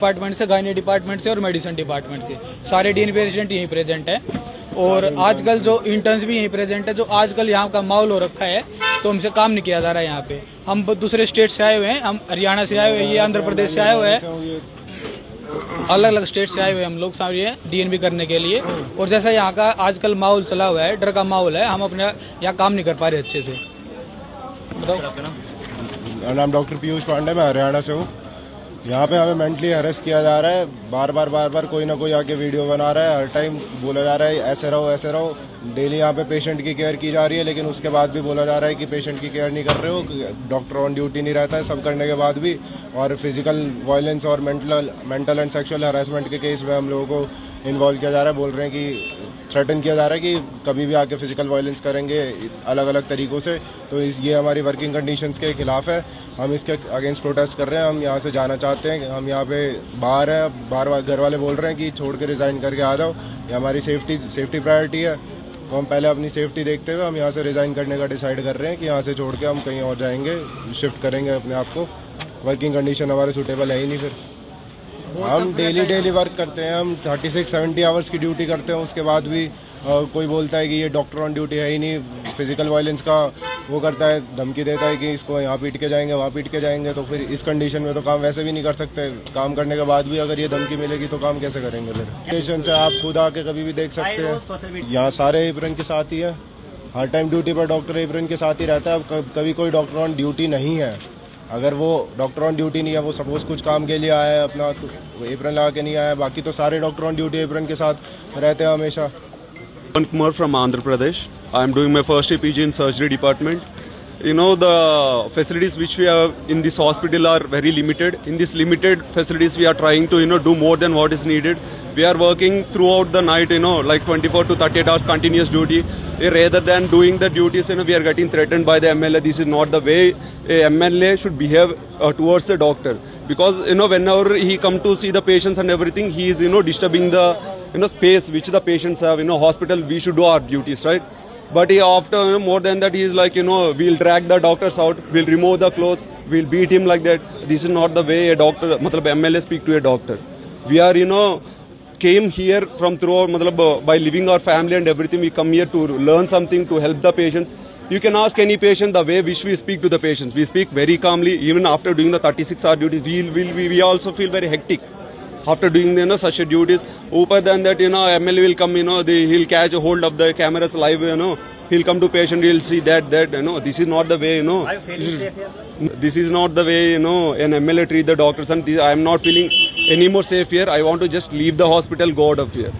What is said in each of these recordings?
Department से, gynae department से और मेडिसिन डिपार्टमेंट से सारे डीन पेशेंट यहीं प्रेजेंट है। और आजकल जो इंटर्न्स भी यहीं प्रेजेंट है। जो आजकल यहाँ का माहौल हो रखा है तो हमसे काम नहीं किया जा रहा है यहाँ पे। हम दूसरे स्टेट से आए हुए हैं, हम हरियाणा से आए हुए हैं, ये आंध्र प्रदेश से आए हुए हैं, अलग अलग स्टेट से आए हुए हम लोग सारे डीएनबी करने के लिए। और जैसा यहाँ का आजकल माहौल चला हुआ है, डर का माहौल है, हम अपने यहाँ काम नहीं कर पा रहे अच्छे से। बताओ। मेरा नाम डॉक्टर पीयूष पांडे, मैं हरियाणा से हूँ। यहाँ पे हमें मेंटली हैरेस किया जा रहा है, बार बार कोई ना कोई आके वीडियो बना रहा है, हर टाइम बोला जा रहा है ऐसे रहो ऐसे रहो। डेली यहाँ पे पेशेंट की केयर की जा रही है, लेकिन उसके बाद भी बोला जा रहा है कि पेशेंट की केयर नहीं कर रहे हो, डॉक्टर ऑन ड्यूटी नहीं रहता है, सब करने के बाद भी। और फिजिकल वायलेंस और मेंटल एंड सेक्सुअल हरासमेंट के केस में हम लोगों को इन्वॉल्व किया जा रहा है। बोल रहे हैं कि थ्रेटन किया जा रहा है कि कभी भी आके फिजिकल वायलेंस करेंगे अलग अलग तरीक़ों से। तो ये हमारी वर्किंग कंडीशंस के खिलाफ है, हम इसके अगेंस्ट प्रोटेस्ट कर रहे हैं। हम यहाँ से जाना चाहते हैं, हम यहाँ पे बाहर हैं, बार घर वाले बोल रहे हैं कि छोड़ के रिज़ाइन करके आ जाओ, ये हमारी सेफ्टी प्रायोरिटी है। तो हम पहले अपनी सेफ्टी देखते हुए हम यहाँ से रिज़ाइन करने का डिसाइड कर रहे हैं कि यहाँ से छोड़ के हम कहीं और जाएंगे, शिफ्ट करेंगे अपने आप को। वर्किंग कंडीशन हमारे सूटेबल है ही नहीं। फिर हम डेली वर्क करते हैं, हम 36-70 आवर्स की ड्यूटी करते हैं, उसके बाद भी कोई बोलता है कि ये डॉक्टर ऑन ड्यूटी है ही नहीं, फिजिकल वायलेंस का वो करता है, धमकी देता है कि इसको यहाँ पीट के जाएंगे वहाँ पीट के जाएंगे। तो फिर इस कंडीशन में तो काम वैसे भी नहीं कर सकते। काम करने के बाद भी अगर ये धमकी मिलेगी तो काम कैसे करेंगे? फिर स्टेशन से आप खुद आके कभी भी देख सकते हैं, यहाँ सारे एप्रन के साथ ही है, हर टाइम ड्यूटी पर डॉक्टर एप्रन के साथ ही रहता है। अब कभी कोई डॉक्टर ऑन ड्यूटी नहीं है, अगर वो डॉक्टर ऑन ड्यूटी नहीं है, वो सपोज कुछ काम के लिए आया है अपना, तो एप्रन लगा के नहीं आया। बाकी तो सारे डॉक्टर ऑन ड्यूटी एप्रन के साथ रहते हैं हमेशा। Kumar from Andhra Pradesh. I am doing my first APG in surgery department. You know, the facilities which we have in this hospital are very limited. In these limited facilities, we are trying to, do more than what is needed. We are working throughout the night, like 24 to 38 hours continuous duty. Rather than doing the duties, we are getting threatened by the MLA. This is not the way a MLA should behave towards a doctor. Because, whenever he come to see the patients and everything, he is, disturbing the, space which the patients have. Hospital, we should do our duties, right? But after more than that, he is like, we'll drag the doctors out, we'll remove the clothes, we'll beat him like that. This is not the way a doctor, MLA speak to a doctor. We are, came here from throughout, by leaving our family and everything, we come here to learn something, to help the patients. You can ask any patient the way which we speak to the patients. We speak very calmly. Even after doing the 36-hour duty, we also feel very hectic after doing such duties. Over than that, MLA will come, he'll catch a hold of the cameras live, he'll come to patient, he'll see that, this is not the way, this is not the way, an MLA treat the doctors, and I am not feeling any more safe here. I want to just leave the hospital, go out of here.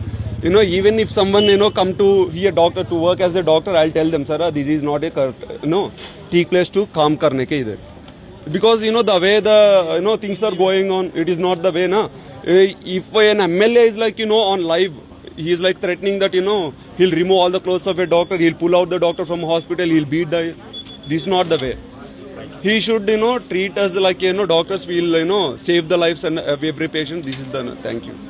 Even if someone, come to here doctor to work as a doctor, I'll tell them, sir, this is not a, ठीक place to काम करने के इधर. Because, the way the, things are going on, it is not the way, na. If an MLA is like, on live, he is like threatening that, he'll remove all the clothes of a doctor, he'll pull out the doctor from hospital, he'll beat the, this is not the way. He should, treat us like, doctors will, save the lives and every patient. This is the, thank you.